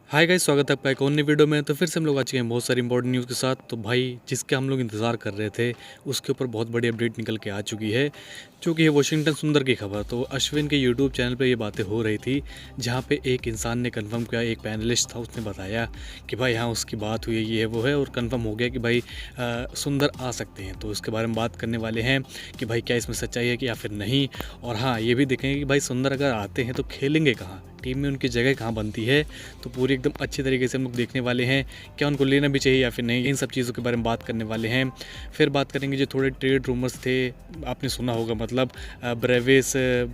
Hi guys, स्वागत है आपका एक और नई वीडियो में। तो फिर से हम लोग आ चुके हैं बहुत सारी इंपॉर्टेंट न्यूज़ के साथ। तो भाई जिसके हम लोग इंतज़ार कर रहे थे उसके ऊपर बहुत बड़ी अपडेट निकल के आ चुकी है, जो कि है वाशिंगटन सुंदर की खबर। तो अश्विन के यूट्यूब चैनल पे ये बातें हो रही थी, जहाँ पे एक इंसान ने कंफर्म किया, एक पैनलिस्ट था उसने बताया कि भाई हाँ उसकी बात हुई है, ये है वो है, और कंफर्म हो गया कि भाई सुंदर आ सकते हैं। तो इसके बारे में बात करने वाले हैं कि भाई क्या इसमें सच्चाई है कि या फिर नहीं। और हाँ ये भी देखेंगे कि भाई सुंदर अगर आते हैं तो खेलेंगे कहाँ, टीम में उनकी जगह कहाँ बनती है। तो पूरी एकदम अच्छी तरीके से हम लोग देखने वाले हैं, क्या उनको लेना भी चाहिए या फिर नहीं, इन सब चीज़ों के बारे में बात करने वाले हैं। फिर बात करेंगे जो थोड़े ट्रेड रूमर्स थे, आपने सुना होगा, मतलब ब्रेविस,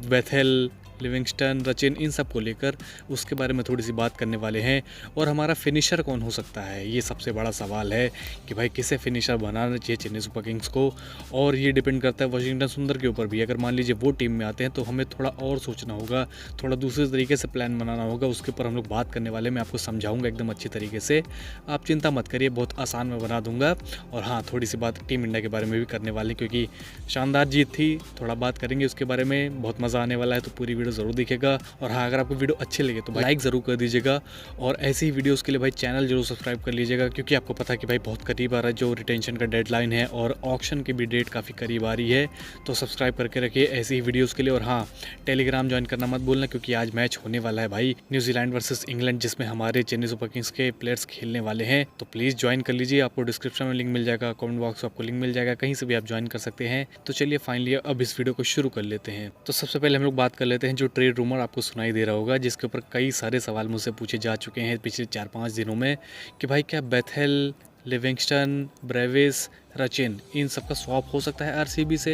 बेथेल, लिविंगस्टन, रचिन, इन सब को लेकर उसके बारे में थोड़ी सी बात करने वाले हैं। और हमारा फिनिशर कौन हो सकता है, ये सबसे बड़ा सवाल है कि भाई किसे फिनिशर बनाना चाहिए चेन्नई सुपर किंग्स को। और ये डिपेंड करता है वाशिंगटन सुंदर के ऊपर भी। अगर मान लीजिए वो टीम में आते हैं तो हमें थोड़ा और सोचना होगा, थोड़ा दूसरे तरीके से प्लान बनाना होगा। उसके ऊपर हम लोग बात करने वाले, मैं आपको समझाऊंगा एकदम अच्छी तरीके से। आप चिंता मत करिए, बहुत आसान में बना दूंगा। और हाँ थोड़ी सी बात टीम इंडिया के बारे में भी करने वाले, क्योंकि शानदार जीत थी, थोड़ा बात करेंगे उसके बारे में, बहुत मज़ा आने वाला है। तो पूरी वीडियो ज़रूर देखिएगा। और हाँ अगर आपको वीडियो अच्छी लगे तो भाई लाइक ज़रूर कर दीजिएगा। और ऐसी ही वीडियोस के लिए भाई चैनल जरूर सब्सक्राइब कर लीजिएगा, क्योंकि आपको पता है कि भाई बहुत करीब आ रहा है जो रिटेंशन का डेडलाइन है, और ऑक्शन की भी डेट काफ़ी करीब आ रही है। तो सब्सक्राइब करके रखिए ऐसी ही वीडियोज़ के लिए। और हाँ टेलीग्राम ज्वाइन करना मत भूलना, क्योंकि आज मैच होने वाला है भाई, न्यूजीलैंड वर्सेस इंग्लैंड, जिसमें हमारे चेन्नई सुपर किंग्स के प्लेयर्स खेलने वाले हैं। तो प्लीज़ ज्वाइन कर लीजिए, आपको डिस्क्रिप्शन में लिंक मिल जाएगा, कमेंट बॉक्स में आपको लिंक मिल जाएगा, कहीं से भी आप ज्वाइन कर सकते हैं। तो चलिए फाइनली अब इस वीडियो को शुरू कर लेते हैं। तो सबसे पहले हम लोग बात कर लेते हैं जो ट्रेड रूमर आपको सुनाई दे रहा होगा, जिसके ऊपर कई सारे सवाल मुझसे पूछे जा चुके हैं पिछले 4-5 दिनों में, कि भाई क्या बेथेल, लिविंगस्टन, ब्रेविस, रचिन, इन सब का स्वैप हो सकता है आरसीबी से।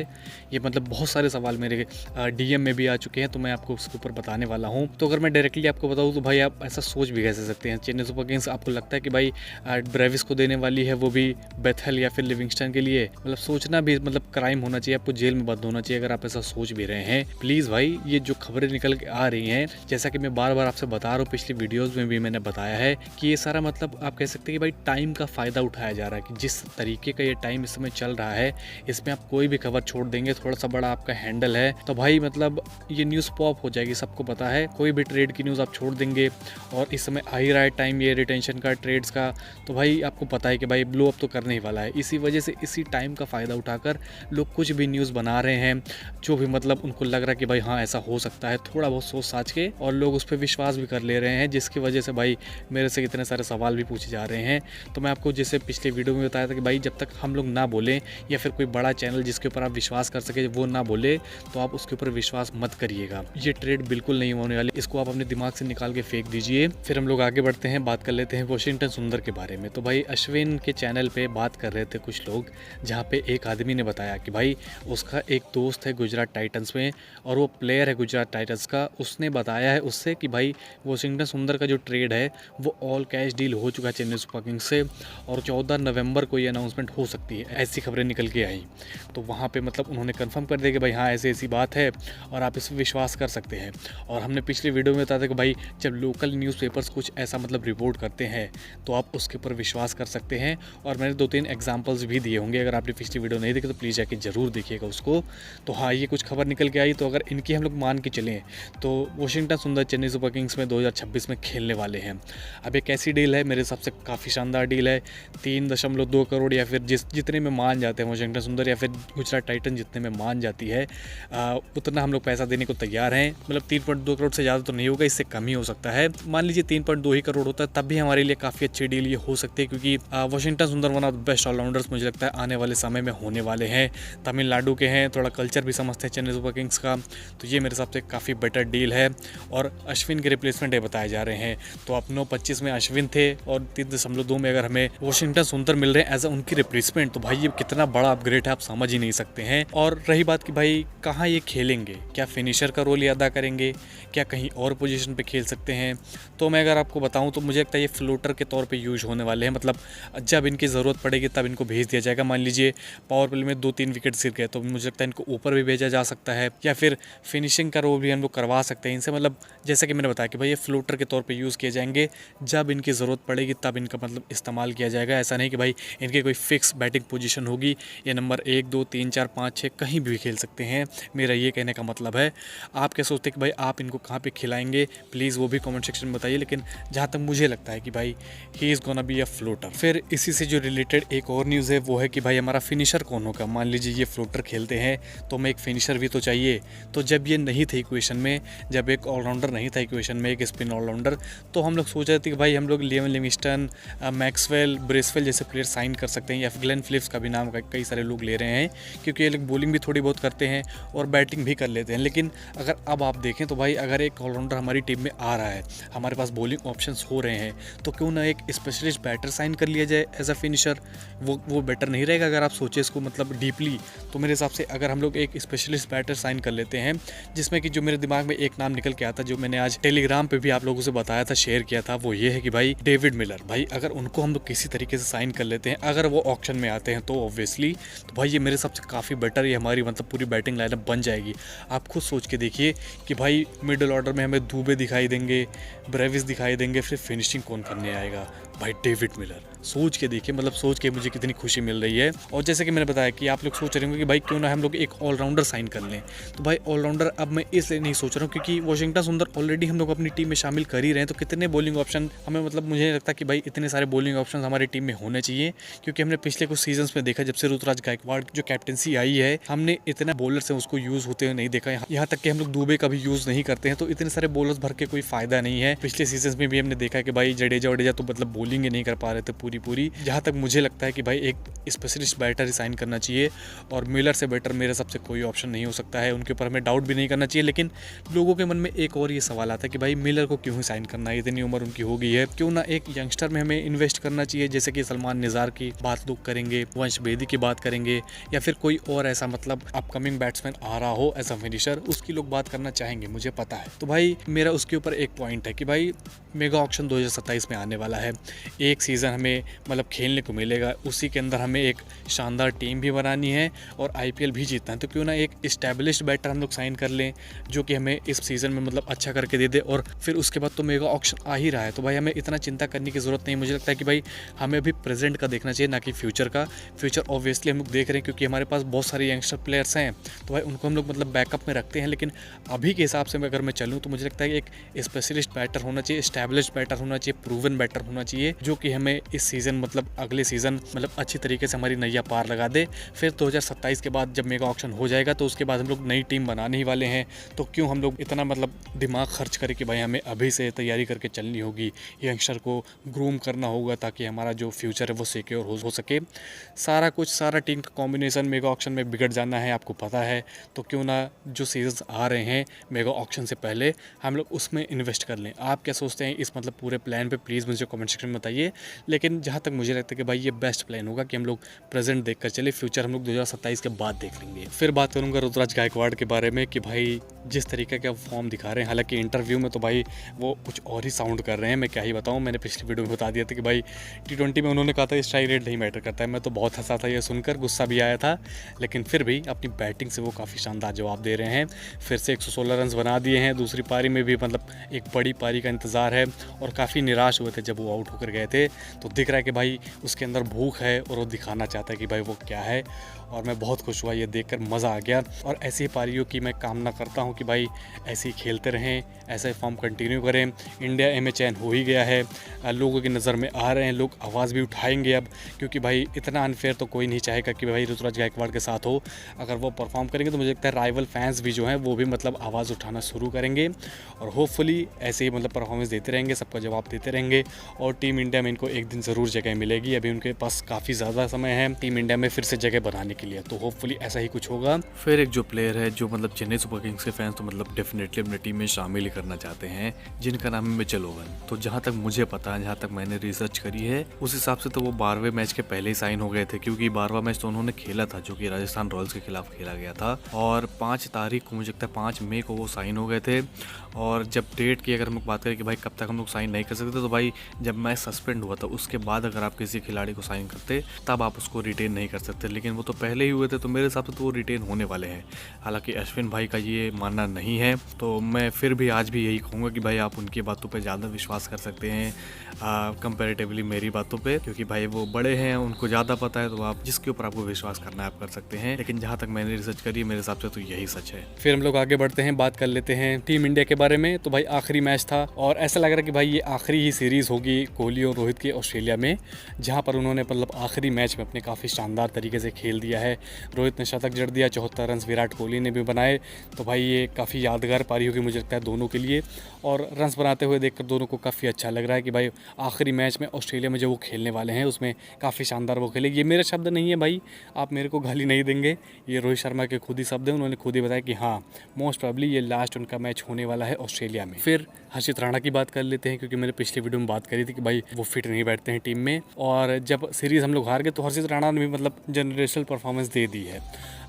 ये मतलब बहुत सारे सवाल मेरे डीएम में भी आ चुके हैं, तो मैं आपको उसके ऊपर बताने वाला हूँ। तो अगर मैं डायरेक्टली आपको बताऊँ तो भाई आप ऐसा सोच भी कैसे सकते हैं, चेन्नई सुपर किंग्स आपको लगता है कि भाई ब्रेविस को देने वाली है, वो भी बेथेल या फिर लिविंगस्टन के लिए। मतलब सोचना भी मतलब क्राइम होना चाहिए, आपको जेल में बंद होना चाहिए अगर आप ऐसा सोच भी रहे हैं। प्लीज़ भाई ये जो खबरें निकल के आ रही हैं, जैसा कि मैं बार बार आपसे बता रहा हूँ, पिछली वीडियोज़ में भी मैंने बताया है कि ये सारा मतलब आप कह सकते हैं कि भाई टाइम का फ़ायदा उठाया जा रहा है, कि जिस तरीके का ये टाइम इस समय चल रहा है, इसमें आप कोई भी खबर छोड़ देंगे, थोड़ा सा बड़ा आपका हैंडल है तो भाई मतलब ये न्यूज़ पॉप हो जाएगी, सबको पता है। कोई भी ट्रेड की न्यूज़ आप छोड़ देंगे, और इस समय आ ही रहा है टाइम ये रिटेंशन का, ट्रेड्स का, तो भाई आपको पता है कि भाई ब्लो अप तो करने ही वाला है। इसी वजह से इसी टाइम का फ़ायदा उठाकर लोग कुछ भी न्यूज़ बना रहे हैं, जो भी मतलब उनको लग रहा है कि भाई हाँ ऐसा हो सकता है, थोड़ा बहुत सोच साच के, और लोग उस पर विश्वास भी कर ले रहे हैं, जिसकी वजह से भाई मेरे से इतने सारे सवाल भी पूछे जा रहे हैं। तो मैं आपको जैसे पिछले वीडियो में बताया था कि भाई जब तक हम लोग ना बोलें, या फिर कोई बड़ा चैनल जिसके ऊपर आप विश्वास कर सके वो ना बोले, तो आप उसके ऊपर विश्वास मत करिएगा। ये ट्रेड बिल्कुल नहीं होने वाली, इसको आप अपने दिमाग से निकाल के फेंक दीजिए। फिर हम लोग आगे बढ़ते हैं, बात कर लेते हैं वाशिंगटन सुंदर के बारे में। तो भाई अश्विन के चैनल पे बात कर रहे थे कुछ लोग, जहाँ पे एक आदमी ने बताया कि भाई उसका एक दोस्त है गुजरात टाइटंस में, और वो प्लेयर है गुजरात टाइटंस का। उसने बताया है उससे कि भाई वाशिंगटन सुंदर का जो ट्रेड है वो ऑल कैश डील हो चुका है चेन्नई सुपर किंग्स से, और 14 नवंबर को ये अनाउंसमेंट हो सकती है, ऐसी खबरें निकल के आई। तो वहाँ पे मतलब उन्होंने कंफर्म कर दिया कि भाई हाँ ऐसी ऐसी बात है, और आप इस पर विश्वास कर सकते हैं। और हमने पिछली वीडियो में बताया था कि भाई जब लोकल न्यूज़पेपर्स कुछ ऐसा मतलब रिपोर्ट करते हैं तो आप उसके ऊपर विश्वास कर सकते हैं। और मैंने 2-3 एग्जांपल्स भी दिए होंगे, अगर आपने पिछली वीडियो नहीं देखी तो प्लीज़ जाके ज़रूर देखिएगा उसको। तो हाँ ये कुछ खबर निकल के आई, तो अगर इनकी हम लोग मान के चलें तो वाशिंगटन सुंदर चेन्नई सुपर किंग्स में 2026 में खेलने वाले हैं। अब एक ऐसी डील है, मेरे हिसाब से काफ़ी शानदार डील है। 3.2 करोड़ या फिर जितने में मान जाते हैं वाशिंगटन सुंदर या फिर गुजरात टाइटन जितने में मान जाती है, उतना हम लोग पैसा देने को तैयार हैं। मतलब 3.2 करोड़ से ज़्यादा तो नहीं होगा, इससे कम ही हो सकता है। मान लीजिए 3.2 ही करोड़ होता है, तब भी हमारे लिए काफ़ी अच्छी डील ये हो सकती है, क्योंकि वाशिंगटन सुंदर one of the best allrounders मुझे लगता है आने वाले समय में होने वाले हैं। तमिलनाडु के हैं, थोड़ा कल्चर भी समझते हैं चेन्नई सुपर किंग्स का, तो ये मेरे हिसाब से काफ़ी बेटर डील है। और अश्विन के रिप्लेसमेंट ये बताए जा रहे हैं, तो आप 9.25 में अश्विन थे, और 3.2 में अगर हमें वाशिंगटन सुंदर मिल रहे हैं एज उनकी रिप्लेसमेंट, तो भाई ये कितना बड़ा अपग्रेड है आप समझ ही नहीं सकते हैं। और रही बात कि भाई कहाँ ये खेलेंगे, क्या फिनिशर का रोल अदा करेंगे, क्या कहीं और पोजीशन पे खेल सकते हैं, तो मैं अगर आपको बताऊं तो मुझे लगता है ये फ्लोटर के तौर पे यूज होने वाले हैं। मतलब जब इनकी ज़रूरत पड़ेगी तब इनको भेज दिया जाएगा। मान लीजिए पावर प्ले में 2-3 विकेट गिर गए, तो मुझे लगता है इनको ऊपर भी भेजा जा सकता है, या फिर फिनिशिंग का रोल भी हम लोग करवा सकते हैं इनसे। मतलब जैसा कि मैंने बताया कि भाई ये फ्लोटर के तौर पर यूज़ किए जाएंगे, जब इनकी ज़रूरत पड़ेगी तब इनका मतलब इस्तेमाल किया जाएगा। ऐसा नहीं कि भाई इनके कोई फिक्स बैटिंग पोजीशन होगी, ये नंबर 1, 2, 3, 4, 5, 6 कहीं भी खेल सकते हैं। मेरा ये कहने का मतलब है। आप क्या सोचते हैं कि भाई आप इनको कहाँ पे खिलाएंगे, प्लीज़ वो भी कमेंट सेक्शन में बताइए। लेकिन जहाँ तक मुझे लगता है कि भाई he is gonna be a floater. फिर इसी से जो रिलेटेड एक और न्यूज़ है वो है कि भाई हमारा फिनिशर कौन होगा। मान लीजिए ये फ्लोटर खेलते हैं तो हमें एक फिनिशर भी तो चाहिए। तो जब ये नहीं थे इक्वेशन में, जब एक ऑलराउंडर नहीं था इक्वेशन में, एक स्पिन ऑलराउंडर, तो हम लोग सोच रहे थे कि भाई हम लोग लियाम लिविंगस्टन, मैक्सवेल, ब्रेसवेल जैसे प्लेयर साइन कर सकते हैं, या फिर ग्लेन फिलिप्स का भी नाम कई सारे लोग ले रहे हैं, क्योंकि ये लोग बॉलिंग भी थोड़ी बहुत करते हैं और बैटिंग भी कर लेते हैं। लेकिन अगर अब आप देखें तो भाई अगर एक ऑलराउंडर हमारी टीम में आ रहा है, हमारे पास बॉलिंग ऑप्शंस हो रहे हैं, तो क्यों ना एक स्पेशलिस्ट बैटर साइन कर लिया जाए एज अ फिनिशर। वो बेटर नहीं रहेगा अगर आप सोचें इसको मतलब डीपली। तो मेरे हिसाब से अगर हम लोग एक स्पेशलिस्ट बैटर साइन कर लेते हैं, जिसमें कि जो मेरे दिमाग में एक नाम निकल के आता, जो मैंने आज टेलीग्राम पे भी आप लोगों से बताया था, शेयर किया था, वो ये है कि भाई डेविड मिलर। भाई अगर उनको हम लोग किसी तरीके से साइन कर लेते हैं, अगर वो ऑक्शन में आते हैं तो ऑब्वियसली, तो भाई ये मेरे हिसाब से काफ़ी बेटर, ये हमारी मतलब पूरी बैटिंग लाइनअप बन जाएगी। आप खुद सोच के देखिए कि भाई मिडिल ऑर्डर में हमें दुबे दिखाई देंगे, ब्रेविस दिखाई देंगे, फिर फिनिशिंग कौन करने आएगा? भाई डेविड मिलर। सोच के देखिए, मतलब सोच के मुझे कितनी खुशी मिल रही है। और जैसे कि मैंने बताया कि आप लोग सोच रहे होंगे कि भाई क्यों ना हम लोग एक ऑलराउंडर साइन कर लें। तो भाई ऑलराउंडर अब मैं इसलिए नहीं सोच रहा हूँ क्योंकि वॉशिंगटन सुंदर ऑलरेडी हम लोग अपनी टीम में शामिल कर ही रहे हैं। तो कितने बॉलिंग ऑप्शन हमें, मतलब मुझे नहीं लगता कि भाई इतने सारे बॉलिंग ऑप्शन हमारी टीम में होने चाहिए, क्योंकि हमने पिछले कुछ सीजन्स में देखा, जब से ऋतुराज गायकवाड़ जो कैप्टनसी आई है, हमने इतना बॉलर से उसको यूज़ होते हुए नहीं देखा। यहाँ तक कि हम लोग दुबे का भी यूज़ नहीं करते हैं, तो इतने सारे बॉलर्स भर के कोई फायदा नहीं है। पिछले सीजन में भी हमने देखा कि भाई जडेजा तो मतलब बॉलिंग ही नहीं कर पा रहे थे पूरी। जहाँ तक मुझे लगता है कि भाई एक स्पेशलिस्ट बैटर ही साइन करना चाहिए, और मिलर से बेटर मेरे सबसे कोई ऑप्शन नहीं हो सकता है। उनके ऊपर हमें डाउट भी नहीं करना चाहिए। लेकिन लोगों के मन में एक और ये सवाल आता है कि भाई मिलर को क्यों साइन करना है, इतनी उम्र उनकी हो गई है, क्यों ना एक यंगस्टर में हमें इन्वेस्ट करना चाहिए। जैसे कि सलमान निज़ार की बात लोग करेंगे, वंश बेदी की बात करेंगे, या फिर कोई और ऐसा मतलब अपकमिंग बैट्समैन आ रहा हो एज अ फिनिशर, उसकी लोग बात करना चाहेंगे, मुझे पता है। तो भाई मेरा उसके ऊपर एक पॉइंट है कि भाई मेगा ऑक्शन 2027 में आने वाला है। एक सीज़न हमें मतलब खेलने को मिलेगा, उसी के अंदर हमें एक शानदार टीम भी बनानी है और आईपीएल भी जीतना है। तो क्यों ना एक इस्टेब्लिश्ड बैटर हम लोग साइन कर लें, जो कि हमें इस सीज़न में मतलब अच्छा करके दे दे, और फिर उसके बाद तो मेगा ऑक्शन आ ही रहा है। तो भाई हमें इतना चिंता करने की ज़रूरत नहीं। मुझे लगता है कि भाई हमें अभी प्रेजेंट का देखना चाहिए, ना कि फ्यूचर का। फ्यूचर ऑब्वियसली हम लोग देख रहे हैं क्योंकि हमारे पास बहुत सारे यंगस्टर प्लेयर्स हैं, तो भाई उनको हम लोग मतलब बैकअप में रखते हैं। लेकिन अभी के हिसाब से अगर मैं चलूँ तो मुझे लगता है कि एक स्पेशलिस्ट बैटर होना चाहिए, इस्टेब्लिश्ड बैटर होना चाहिए, प्रूवन बैटर होना चाहिए, जो कि हमें इस सीज़न मतलब अगले सीज़न मतलब अच्छी तरीके से हमारी नैया पार लगा दे। फिर 2027 के बाद जब मेगा ऑक्शन हो जाएगा तो उसके बाद हम लोग नई टीम बनाने ही वाले हैं। तो क्यों हम लोग इतना मतलब दिमाग खर्च करें कि भाई हमें अभी से तैयारी करके चलनी होगी, यंगस्टर को ग्रूम करना होगा ताकि हमारा जो फ्यूचर है वो सिक्योर हो सके। सारा टीम का कॉम्बिनेशन मेगा ऑक्शन में बिगड़ जाना है, आपको पता है। तो क्यों ना जो सीजन आ रहे हैं मेगा ऑक्शन से पहले हम लोग उसमें इन्वेस्ट कर लें। आप क्या सोचते हैं इस मतलब पूरे प्लान पे, प्लीज़ मुझे कमेंट सेक्शन में बताइए। लेकिन जहाँ तक मुझे लगता है कि भाई ये बेस्ट प्लान होगा कि हम लोग प्रेजेंट देख कर चले, फ्यूचर हम लोग 2027 के बाद देख लेंगे। फिर बात करूंगा ऋतुराज गायकवाड़ के बारे में कि भाई जिस तरीके का फॉर्म दिखा रहे हैं, हालांकि इंटरव्यू में तो भाई वो कुछ और ही साउंड कर रहे हैं। मैं क्या ही बताऊं, मैंने पिछली वीडियो में बता दिया था कि भाई T20 में उन्होंने कहा था स्ट्राइक रेट नहीं मैटर करता है। मैं तो बहुत हंसा था ये सुनकर, गुस्सा भी आया था। लेकिन फिर भी अपनी बैटिंग से वो काफ़ी शानदार जवाब दे रहे हैं। फिर से 116 रन बना दिए हैं। दूसरी पारी में भी मतलब एक बड़ी पारी का इंतज़ार है, और काफ़ी निराश हुए थे जब वो आउट होकर गए थे। तो दिख रहा है कि भाई उसके अंदर भूख है और वो दिखाना चाहता है कि भाई वो क्या है। और मैं बहुत खुश हुआ ये देखकर, मज़ा आ गया। और ऐसी पारियों की मैं कामना करता हूँ कि भाई ऐसे ही खेलते रहें, ऐसे फॉर्म कंटिन्यू करें। इंडिया में चैन हो ही गया है, लोगों की नज़र में आ रहे हैं, लोग आवाज़ भी उठाएंगे अब, क्योंकि भाई इतना अनफेयर तो कोई नहीं चाहेगा कि भाई ऋतुराज गायकवाड़ के साथ हो। अगर वो परफॉर्म करेंगे तो मुझे लगता है राइवल फैंस भी जो हैं वो भी मतलब आवाज़ उठाना शुरू करेंगे, और होपफुली ऐसे ही मतलब परफॉर्मेंस देते रहेंगे, सबका जवाब देते रहेंगे। और टीम इंडिया में इनको एक दिन ज़रूर जगह मिलेगी। अभी उनके पास काफ़ी ज़्यादा समय है टीम इंडिया में फिर से जगह बनाने के लिए, तो होपफुली ऐसा ही कुछ होगा। फिर एक जो प्लेयर है जो मतलब चेन्नई सुपर किंग्स के फैंस तो मतलब डेफिनेटली अपनी टीम में शामिल ही करना चाहते हैं, जिनका नाम है मिचेल ओवन। तो जहाँ तक मुझे पता है, जहाँ तक मैंने रिसर्च करी है, उस हिसाब से तो वो 12वें मैच के पहले ही साइन हो गए थे, क्योंकि 12वां मैच तो उन्होंने खेला था जो कि राजस्थान रॉयल्स के खिलाफ खेला गया था। और 5 तारीख को, मुझे लगता है 5 मई को वो साइन हो गए थे। और जब डेट की अगर हम लोग बात करें कि भाई कब तक हम लोग साइन नहीं कर सकते, तो भाई जब मैच सस्पेंड हुआ था उसके बाद अगर आप किसी खिलाड़ी को साइन करते तब आप उसको रिटेन नहीं कर सकते, लेकिन वो तो पहले ही हुए थे, तो मेरे हिसाब से तो वो रिटेन होने वाले हैं। हालांकि अश्विन भाई का ये मानना नहीं है, तो मैं फिर भी आज भी यही कहूँगा कि भाई आप उनकी बातों पे ज़्यादा विश्वास कर सकते हैं कंपैरेटिवली मेरी बातों पे, क्योंकि भाई वो बड़े हैं, उनको ज़्यादा पता है, तो आप जिसके ऊपर आपको विश्वास करना है आप कर सकते हैं। लेकिन जहाँ तक मैंने रिसर्च करी मेरे हिसाब से तो यही सच है। फिर हम लोग आगे बढ़ते हैं, बात कर लेते हैं टीम इंडिया के बारे में। तो भाई आखिरी मैच था और ऐसा लग रहा है कि भाई ये आखिरी ही सीरीज़ होगी कोहली और रोहित की ऑस्ट्रेलिया में, जहाँ पर उन्होंने मतलब आखिरी मैच में अपने काफ़ी शानदार तरीके से खेल दिया है। रोहित ने शतक जड़ दिया, 74 रन विराट कोहली ने भी बनाए। तो भाई ये काफ़ी यादगार पारी होगी मुझे लगता है दोनों के लिए, और रन्स बनाते हुए देखकर दोनों को काफ़ी अच्छा लग रहा है कि भाई आखिरी मैच में ऑस्ट्रेलिया में जो वो खेलने वाले हैं उसमें काफ़ी शानदार वो खेले। ये मेरे शब्द नहीं है भाई, आप मेरे को गाली नहीं देंगे, ये रोहित शर्मा के खुद ही शब्द हैं। उन्होंने खुद ही बताया कि हाँ मोस्ट प्रॉब्ली ये लास्ट उनका मैच होने वाला है ऑस्ट्रेलिया में। फिर हर्षित राणा की बात कर लेते हैं, क्योंकि मैंने पिछली वीडियो में बात करी थी कि भाई वो फिट नहीं बैठते हैं टीम में, और जब सीरीज़ हम लोग हार गए तो हर्षित राणा ने भी मतलब जनरेशनल परफॉर्मेंस दे दी है।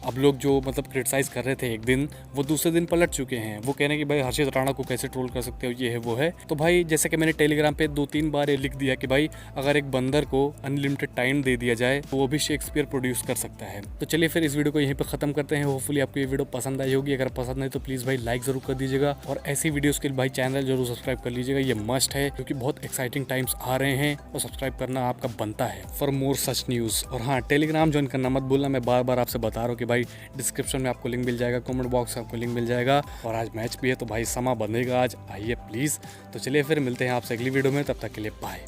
अब लोग जो मतलब क्रिटिसाइज़ कर रहे थे एक दिन, वो दूसरे दिन पलट चुके हैं। वो कह रहे हैं कि भाई हर्षित राणा को कैसे ट्रोल कर सकते हो, ये है वो है। तो भाई जैसे कि मैंने टेलीग्राम पे 2-3 बार ये लिख दिया कि भाई अगर एक बंदर को अनलिमिटेड टाइम दे दिया जाए तो वो भी शेक्सपियर प्रोड्यूस कर सकता है। तो चलिए फिर इस वीडियो को यहीं पर ख़त्म करते हैं। होपफुली आपको ये वीडियो पसंद आई होगी। अगर पसंद नहीं तो प्लीज़ भाई लाइक ज़रूर कर दीजिएगा, और ऐसी वीडियोज़ के लिए भाई चैनल जरूर सब्सक्राइब कर लीजिएगा, ये मस्ट है, क्योंकि बहुत एक्साइटिंग टाइम्स आ रहे हैं और सब्सक्राइब करना आपका बनता है फॉर मोर सच न्यूज़। और हाँ, टेलीग्राम ज्वाइन करना मत भूलना, मैं बार बार आपसे बता रहा हूँ कि भाई डिस्क्रिप्शन में आपको लिंक मिल जाएगा, कमेंट बॉक्स में आपको लिंक मिल जाएगा। और आज मैच भी है तो भाई समा बंधेगा आज, आइए प्लीज़। तो चलिए फिर मिलते हैं आपसे अगली वीडियो में, तब तक के लिए बाय।